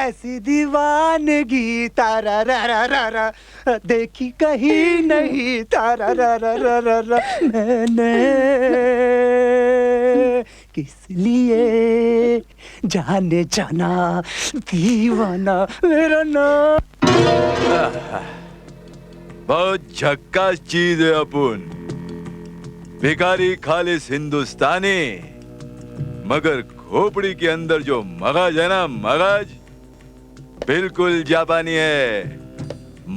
ऐसी दीवानगी तारा रा रा रा रा देखी कहीं नहीं तारा रा रा रा रा रा मैंने किस लिए जाने जाना दीवाना मेरा नाम। बहुत झक्कास चीज है अपन। भिखारी खालिस हिंदुस्तानी, मगर खोपड़ी के अंदर जो मगज है ना, मगज बिल्कुल जापानी है,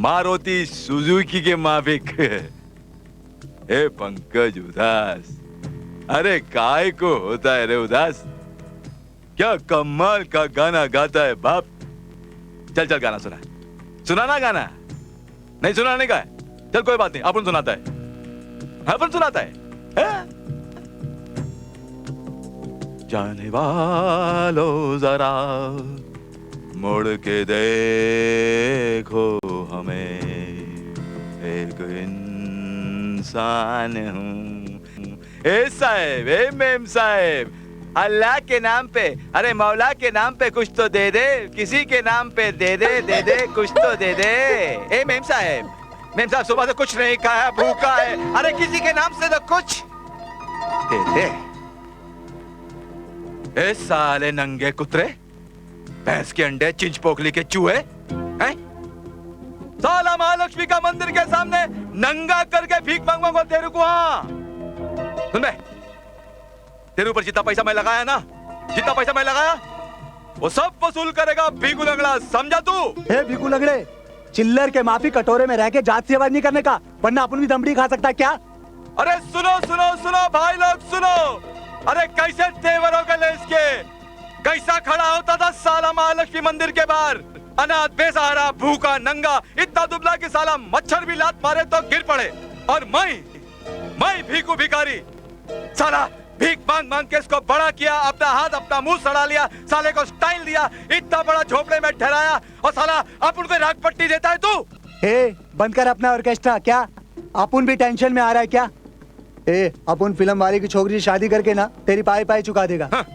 मारुति सुजुकी के माफिक। ए पंकज उदास, अरे काय को होता है रे उदास? क्या कमाल का गाना गाता है बाप। चल चल गाना सुना, सुनाना गाना। नहीं सुनाने का है, चल कोई बात नहीं, अपन सुनाता है, अपन सुनाता है। जाने वालों जरा मुड़ के देखो हमें, एक इंसान हूँ। ए साहब, ए मेम साहब, अल्लाह के नाम पे, अरे मौला के नाम पे कुछ तो दे दे, किसी के नाम पे दे दे कुछ तो दे दे। ए मेम साहब सुबह से कुछ नहीं खाया, भूखा है, अरे किसी के नाम से तो कुछ दे दे। ए साले नंगे कुतरे, भैंस के अंडे, चिंच पोखली के चूहे हैं? साला महालक्ष्मी का मंदिर के सामने नंगा करके भीख मांगूंगा तेरे को। हाँ सुन बे, तेरे ऊपर जितना पैसा मैं लगाया ना, जितना पैसा मैं लगाया वो सब वसूल करेगा भीगू लंगड़ा, समझा तू? हे भीगू लंगड़े, चिल्लर के माफी कटोरे में रह के जात से आवाज नहीं करने का, वरना अपन भी दमड़ी खा सकता है क्या? अरे सुनो सुनो सुनो भाई लोग सुनो, अरे कैसे तेवर हो गए इसके, कैसा खड़ा होता था साला महालक्ष्मी मंदिर के बाहर, अनाथ बेसहारा भूखा नंगा, इतना दुबला कि साला मच्छर भी लात मारे तो गिर पड़े। और मैं भीखू भिखारी, साला भीख मांग मांग के इसको बड़ा किया, अपना हाथ अपना मुंह सड़ा लिया, साले को स्टाइल दिया, इतना बड़ा झोपड़े में ठहराया, और साला अपन को राग पट्टी देता है तू। ए बंद कर अपना ऑर्केस्ट्रा, क्या अपन भी टेंशन में आ रहा है क्या? ए अपन फिल्म वाली की छोकरी से शादी करके ना तेरी पाई पाई चुका देगा। हाँ।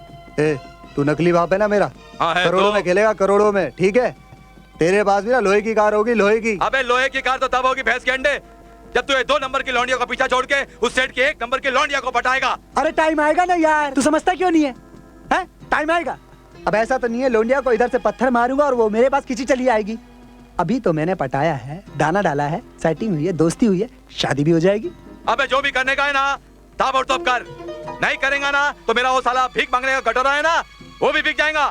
ए तू नकली बाप है ना मेरा, करोड़ों में खेलेगा, करोड़ों में, ठीक है? तेरे पास भी ना लोहे की कार होगी, लोहे की। अबे लोहे की कार तो तब होगी भैंस के अंडे, जब तू 2 नंबर की लौंडिया को पीछा छोड़ के उस सेठ के 1 नंबर की लौंडिया को पटाएगा। अरे टाइम आएगा ना यार, तू समझता क्यों नहीं है? हैं? टाइम आएगा। अब ऐसा तो नहीं है लौंडिया को इधर से पत्थर मारूंगा और वो मेरे पास खींची चली आएगी। अभी तो मैंने पटाया है, दाना डाला है, सेटिंग हुई है, दोस्ती हुई है, शादी भी हो जाएगी। अबे जो भी करने का है ना ताबड़तोड़ कर, नहीं करेगा ना तो मेरा वो साला भीख मांगने का कटोरा है ना, वो भी बिक जाएगा।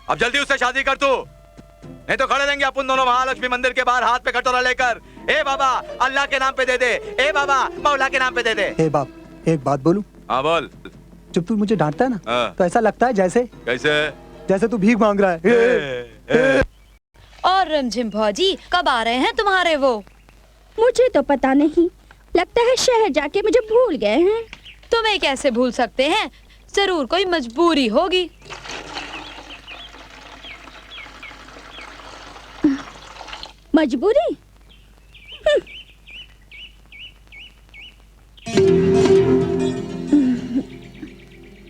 अब जल्दी उससे शादी कर तू, नहीं तो खड़े रहेंगे अपन दोनों महालक्ष्मी मंदिर के बाहर हाथ पे कटोरा लेकर। ए बाबा अल्लाह के नाम पे दे दे, ए बाबा मौला के नाम पे दे दे। ए बाप, एक बात बोलूं? हाँ बोल। जब तू मुझे डांटता है ना तो ऐसा लगता है जैसे जैसे तू भीख मांग रहा है। और रिमझिम भौजी कब आ रहे हैं तुम्हारे वो? मुझे तो पता नहीं, लगता है शहर जाके मुझे भूल गए हैं। तुम्हें कैसे भूल सकते हैं, जरूर कोई मजबूरी होगी। मजबूरी?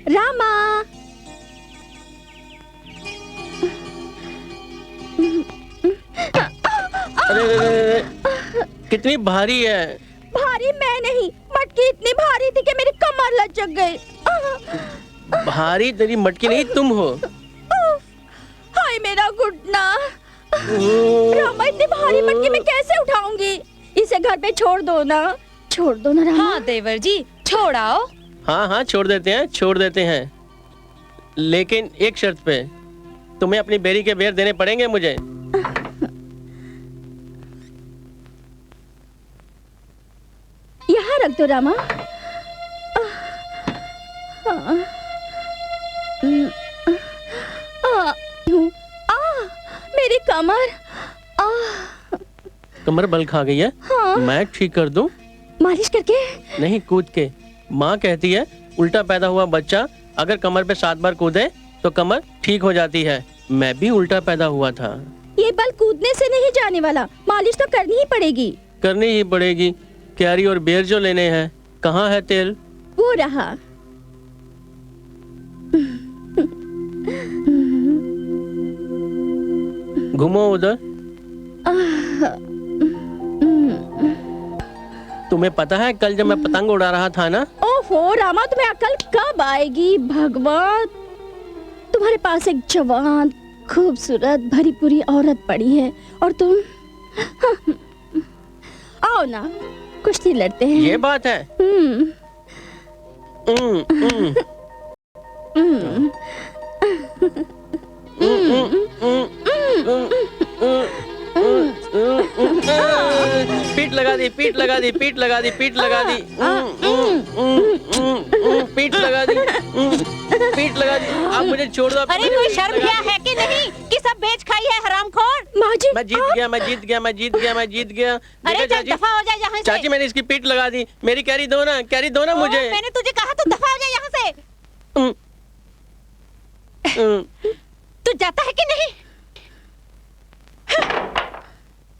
रामा, अरे कितनी भारी है। भारी मैं नहीं, मटकी इतनी भारी थी कि मेरी कमर लचक गई। भारी तेरी मटकी नहीं, तुम हो। हाय मेरा घुटना। रामा इतनी भारी मटकी मैं कैसे उठाऊंगी? इसे घर पे छोड़ दो ना, छोड़ दो ना रामा। हाँ देवर जी छोड़ आओ। हाँ हाँ छोड़ देते हैं, लेकिन एक शर्त पे, तुम्हें अपनी बेरी के बेर देने पड़ेंगे मुझे। यहाँ रख दो रामा। मेरी कमर। कमर बल खा गई है। हाँ। मैं ठीक कर दूं? मालिश करके? नहीं, कूद के। माँ कहती है उल्टा पैदा हुआ बच्चा अगर कमर पे 7 बार कूदे तो कमर ठीक हो जाती है। मैं भी उल्टा पैदा हुआ था। ये बल कूदने से नहीं जाने वाला, मालिश तो करनी ही पड़ेगी। करनी ही पड़ेगी। कैरी और बेर जो लेने हैं, कहाँ है तेल? वो रहा। घूमो उधर। तुम्हें पता है कल जब मैं पतंग उड़ा रहा था ना, ओहो रामा, तुम्हें अकल कब आएगी भगवान। तुम्हारे पास एक जवान खूबसूरत भरी पूरी औरत पड़ी है और तुम आओ ना कुश्ती लड़ते हैं। ये बात है। पीठ लगा दी, पीठ लगा दी, पीठ लगा दी, पीठ लगा दी, पीठ लगा दी, पीठ लगा दी। आप मुझे छोड़ दो। अरे कोई शर्म गया है कि नहीं कि सब बेच खाई है हरामखोर। माँ जी, मैं जीत गया, मैं जीत गया, मैं जीत गया, मैं जीत गया। अरे चल दफा हो जा यहाँ से। चाची मैंने इसकी पीठ लगा दी। मेरी कैरी दो ना, कैरी दो ना मुझे। मैंने तुझे कहा तो दफा हो जा यहाँ से। तू जाता है कि नहीं?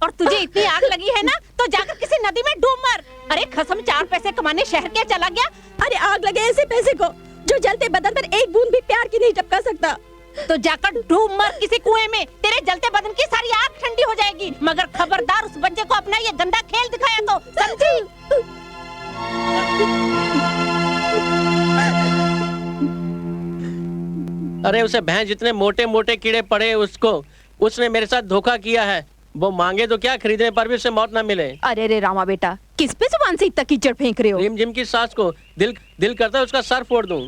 और तुझे इतनी आग लगी है ना तो जाकर किसी नदी में डूब मर। अरे खसम 4 पैसे कमाने शहर क्या चला गया। अरे आग लगे ऐसे पैसे को जो जलते बदन पर एक बूंद भी प्यार की नहीं टपका सकता। तो जाकर डूब मर किसी कुएं में। तेरे जलते बदन की सारी आग ठंडी हो जाएगी। मगर खबरदार उस बच्चे को अपना ये गंदा खेल दिखाया तो, समझी? अरे उसे भैंस जितने मोटे मोटे कीड़े पड़े उसने मेरे साथ धोखा किया है। वो मांगे तो क्या, खरीदने पर भी उसे मौत ना मिले। अरे रे रामा बेटा, किस पे जुबान से इतना कीचड़ फेंक रहे हो? रिम जिम की सास को दिल करता है उसका सर फोड़ दूं।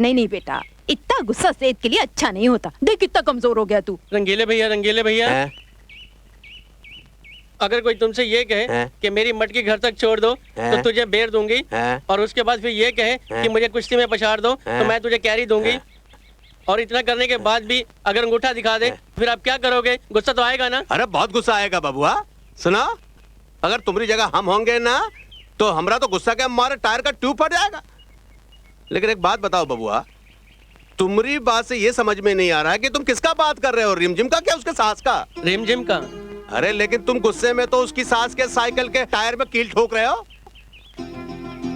नहीं नहीं बेटा, इतना गुस्सा सेहत के लिए अच्छा नहीं होता। देख कितना कमजोर हो गया तू। रंगीले भैया अगर कोई तुमसे ये कहे कि मेरी मटकी घर तक छोड़ दो तो तुझे बेर दूंगी, और उसके बाद फिर ये कहे कि मुझे कुश्ती में पछाड़ दो तो मैं तुझे कैरी दूंगी, और इतना करने के बाद भी अगर अंगूठा दिखा दे फिर आप क्या करोगे? गुस्सा तो आएगा ना? अरे बहुत गुस्सा आएगा बबुआ। सुना, अगर तुम्हारी जगह हम होंगे ना तो हमरा तो गुस्सा के मारे टायर का ट्यूब फट जाएगा। लेकिन एक बात बताओ बबुआ, तुम्हारी बात से ये समझ में नहीं आ रहा है कि तुम किसका बात कर रहे हो, रिमझिम का क्या उसके सास का? रिमझिम का। अरे लेकिन तुम गुस्से में तो उसकी सास के साइकिल के टायर में कील ठोक रहे हो।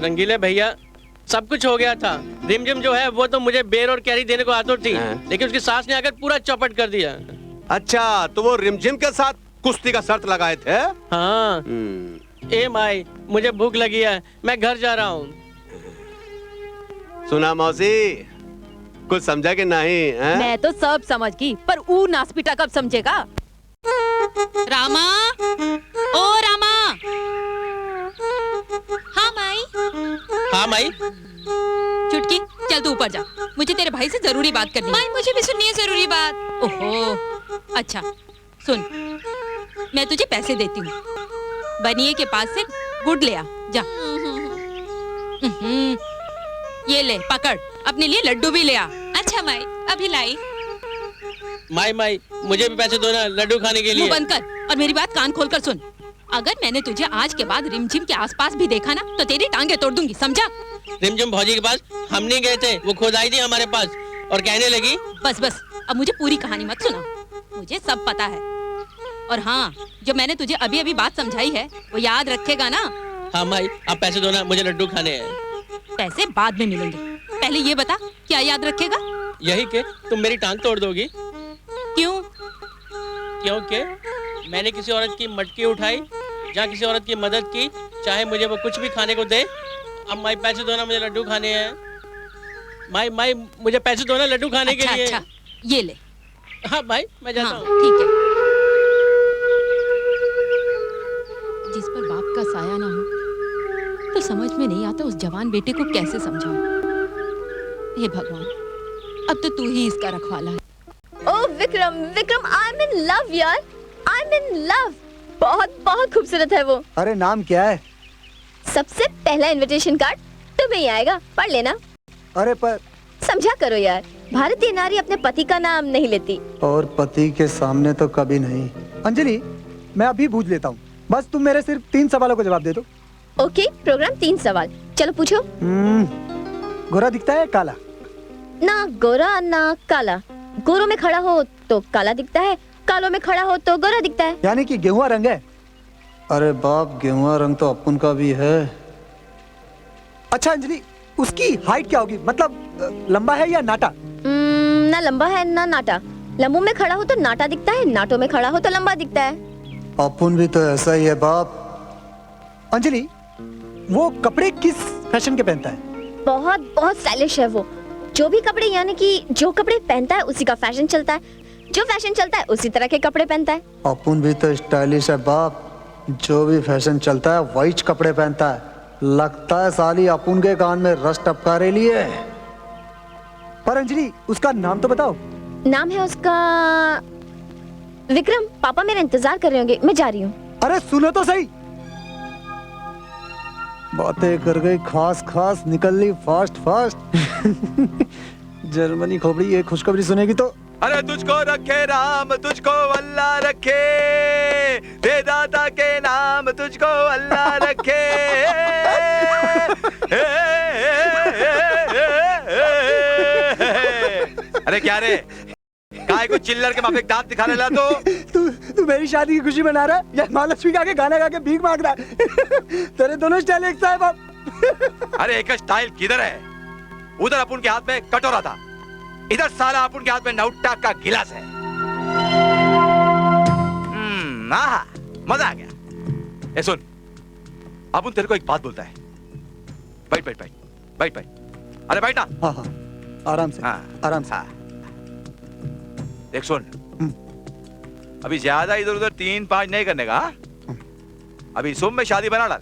रंगीले भैया सब कुछ हो गया था। रिमझिम जो है वो तो मुझे बेर और कैरी देने को आतुर थी, लेकिन उसकी सास ने आकर पूरा चौपट कर दिया। अच्छा, तो वो रिमझिम के साथ कुश्ती का शर्त लगाए थे? हाँ। ए माई, मुझे भूख लगी है, मैं घर जा रहा हूँ। सुना मौसी, कुछ समझा कि नहीं? मैं तो सब समझ गई, पर ऊ नासपीटा कब समझेगा? रामा, ओ रामा। हाँ माई। हाँ माई। चुटकी, चल तू ऊपर जा, मुझे तेरे भाई से जरूरी बात करनी है। माई मुझे भी सुननी है जरूरी बात। ओहो, अच्छा सुन, मैं तुझे पैसे देती हूँ, बनिए के पास से गुड़ ले आ, जा। ये ले पकड़, अपने लिए लड्डू भी ले आ। अच्छा माई, अभी लाई। माई मुझे भी पैसे दो ना लड्डू खाने के लिए। मुंह बंद कर और मेरी बात कान खोल कर सुन। अगर मैंने तुझे आज के बाद रिमझिम के आसपास भी देखा ना तो तेरी टांगे तोड़ दूंगी, समझा? रिमझिम भौजी के पास हम नहीं गए थे, वो खुद आई थी हमारे पास और कहने लगी। बस अब मुझे पूरी कहानी मत सुना, मुझे सब पता है। और हाँ, जो मैंने तुझे अभी अभी बात समझाई है वो याद रखेगा ना? हाँ माई, आप पैसे दो ना, मुझे लड्डू खाने हैं। पैसे बाद में मिलेंगे, पहले ये बता क्या याद रखेगा? यही कि तुम मेरी टांग तोड़ दोगी। क्यों? क्योंकि मैंने किसी औरत की मटकी उठाई या किसी औरत की मदद की, चाहे मुझे वो कुछ भी खाने को दे। अब माई पैसे दो ना, मुझे लड्डू खाने हैं। माई मुझे पैसे दो ना लड्डू खाने के लिए। अच्छा, ये ले। हाँ माई, मैं जाता हूँ। ठीक है। जिस पर बाप का साया ना हो तो समझ में नहीं आता उस जवान बेटे को कैसे समझाऊं। हे भगवान, अब तो तू ही इसका रखवाला है। ओ Vikram, I am in love यार, आई एम इन लव। बहुत खूबसूरत है वो। अरे नाम क्या है? सबसे पहला इनविटेशन कार्ड तुम्हें ही आएगा, पढ़ लेना। अरे पर समझा करो यार, भारतीय नारी अपने पति का नाम नहीं लेती। और पति के सामने तो कभी नहीं। अंजलि, मैं अभी पूछ लेता हूँ, बस तुम मेरे सिर्फ 3 सवालों का जवाब दे दो। ओके, प्रोग्राम 3 सवाल, चलो पूछो। गोरा दिखता है काला? ना गोरा ना काला। गोरों में खड़ा हो तो काला दिखता है, कालों में खड़ा हो तो गोरा दिखता है। यानी कि गेहुआ रंग है? अरे बाप, गेहुआ रंग तो अपन का भी है। अच्छा अंजलि, उसकी हाइट क्या होगी? मतलब लंबा है या नाटा? ना लंबा है ना नाटा, लम्बों में खड़ा हो तो नाटा दिखता है, नाटों में खड़ा हो तो लंबा दिखता है। अपुन भी तो ऐसा ही है बाप। अंजलि, वो कपड़े किस फैशन के पहनता है? बहुत बहुत स्टाइलिश है वो। जो भी कपड़े, यानी कि जो कपड़े पहनता है उसी का फैशन चलता है, जो फैशन चलता है उसी तरह के कपड़े पहनता है। अपुन भी तो स्टाइलिश है बाप। जो भी फैशन चलता है वही कपड़े पहनता है। लगता है साली अपुन के कान में रस टपका रही है। पर अंजलि, उसका नाम तो बताओ। नाम है उसका विक्रम। पापा मेरा इंतजार कर रहे होंगे, मैं जा रही हूँ। अरे सुनो तो सही। बातें कर गई खास खास, निकल ली फास्ट फास्ट। जर्मनी खोपड़ी ये खुशखबरी सुनेगी तो। अरे तुझको रखे राम, तुझको अल्लाह रखे, दे दाता के नाम तुझको अल्लाह रखे। अरे क्या रे, काय को चिल्लर के माफिक दांत दिखा रहा तू मेरी शादी की खुशी मना रहा है या महालक्ष्मी का के गाना गा के भीख मांग रहा है? तेरे दोनों स्टाइल एक सा है बाप। अरे एक स्टाइल किधर है? उधर अपुन के हाथ में कटोरा था, इधर साला अपुन के हाथ में नौटा का गिलास है। आहा, मजा आ गया। ए सुन, अपुन तेरे को एक बात बोलता है। बैठ बैठ बैठ बैठ बैठ। अरे बैठ ना। हाँ हाँ, आराम से। हाँ आराम से। हाँ। देख सुन, अभी ज्यादा इधर उधर 3-5 नहीं करने का। अभी सुम में शादी बना डाल।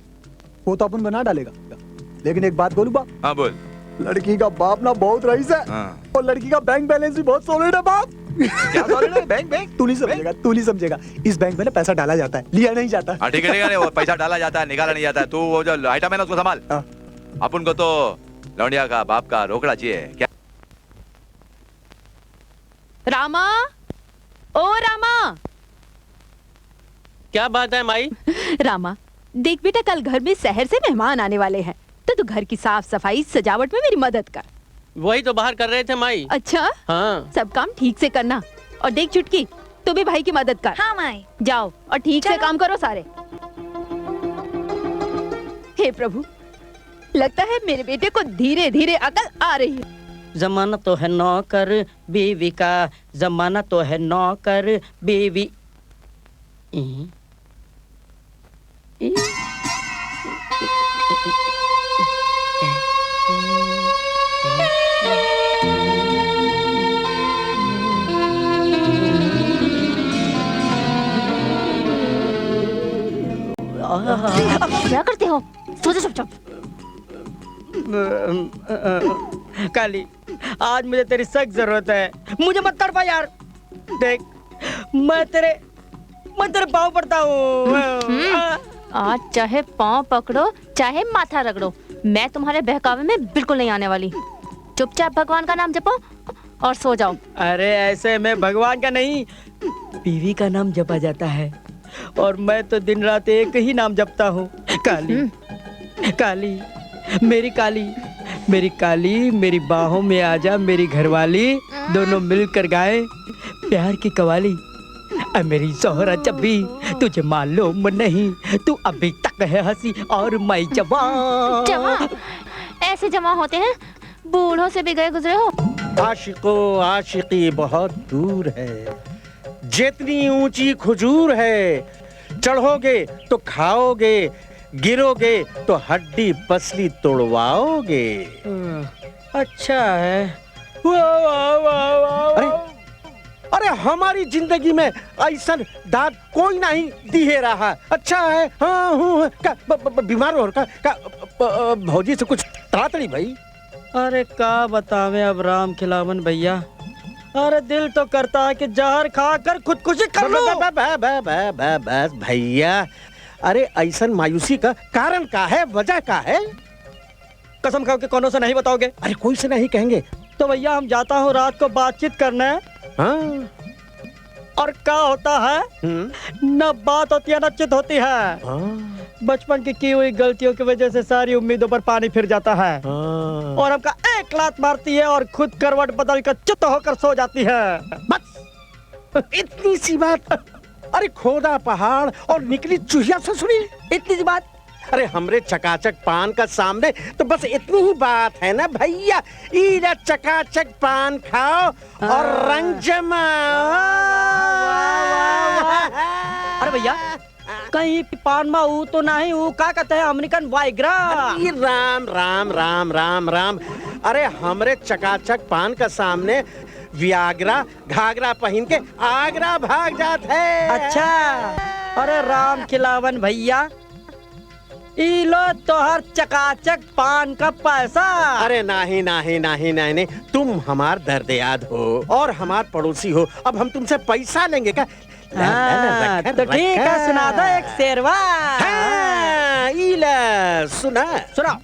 वो तो अपन बना डालेगा, लेकिन एक बात बोलूं बाप। हाँ बोल। लड़की का बाप ना बहुत रईस है। हाँ। और लड़की का बैंक बैलेंस भी बहुत सॉलिड है बाप। क्या सॉलिड है? बैंक बैंक तू नहीं समझेगा। इस बैंक में ना पैसा डाला जाता है, लिया नहीं जाता। हाँ ठीक है, वो पैसा डाला जाता है, निकाला नहीं जाता है। तू वो जो आइटम है ना उसको संभाल। हाँ। अपन को तो लौंडिया का बाप का रोकड़ा चाहिए। क्या रामा, ओ रामा। क्या बात है माई? रामा, देख बेटा, कल घर में शहर से मेहमान आने वाले हैं, तो तू घर की साफ सफाई सजावट में मेरी मदद कर। वही तो बाहर कर रहे थे माई। अच्छा? हाँ। सब काम ठीक से करना। और देख चुटकी, तू भी भाई की मदद कर। हाँ माई। जाओ और ठीक से काम करो सारे। हे प्रभु, लगता है मेरे बेटे को धीरे धीरे अकल आ रही है। जमाना तो है नौकर बीवी का, जमाना तो है नौकर बीवी। क्या करते हो? सो जा चुपचाप। काली, आज मुझे तेरी सख्त जरूरत है। मुझे मत तड़पा यार। देख, मैं तेरे पाँव पड़ता हूँ। आज चाहे पाँव पकड़ो चाहे माथा रगड़ो, मैं तुम्हारे बहकावे में बिल्कुल नहीं आने वाली। चुपचाप भगवान का नाम जपो और सो जाओ। अरे ऐसे में भगवान का नहीं, बीवी का नाम जपा जाता है, और मैं तो दिन रात एक ही नाम जपता हूँ। काली, काली, मेरी काली, मेरी काली, मेरी बाहों में आजा मेरी घरवाली, दोनों मिलकर गाए प्यार की कवाली। मेरी सोहरा चब्बी, तुझे मालूम नहीं, तू अभी तक है हंसी और मैं जवान। जवान? ऐसे जमा होते हैं? बूढ़ों से भी गए गुजरे हो। आशिको आशिकी बहुत दूर है, जितनी ऊंची खजूर है, चढ़ोगे तो खाओगे, गिरोगे तो हड्डी पसली तोड़वाओगे। अच्छा है। वाह वाह वाह वाह। अरे हमारी जिंदगी में ऐसा दाग कोई नहीं दिए रहा। अच्छा है। हाँ हूँ बीमार हो का भौजी से कुछ तातड़ी भाई। अरे का बतावे अब राम खिलावन भैया। अरे दिल तो करता है कि जहर खाकर खुदकुशी कर लो। बस भैया, अरे ऐसा मायूसी का कारण का है, वजह का है? कसम खाओ कि कोनो से नहीं बताओगे? अरे कोई से नहीं कहेंगे। तो भैया हम जाता हूँ रात को बातचीत करने। हाँ। और क्या होता है, न बात होती है न चित होती है। बचपन की हुई गलतियों की वजह से सारी उम्मीदों पर पानी फिर जाता है, और हमका एक लात मारती है और खुद करवट बदल कर चित होकर सो जाती है। बस इतनी सी बात। अरे खोदा पहाड़ और निकली चूहिया से सुनी। इतनी सी बात। अरे हमरे चकाचक पान का सामने तो बस इतनी ही बात है ना भैया। इधर चकाचक पान खाओ और रंग जमाओ। अरे भैया कहीं पान में ऊ तो नहीं, ऊ का कहते हैं अमेरिकन वाइग्रा। अरे राम राम राम राम राम। अरे हमरे चकाचक पान का सामने वियाग्रा घाघरा पहन के आगरा भाग जात है। अच्छा अरे राम खिलावन भैया, ई लो तोहर चकाचक पान का पैसा। अरे नहीं नहीं नहीं नहीं नहीं, तुम हमार दर्द याद हो और हमार पड़ोसी हो, अब हम तुमसे पैसा लेंगे क्या? हाँ, तो ठीक है, सुना दो एक शेरवा। हाँ, इला सुना सुनाओ।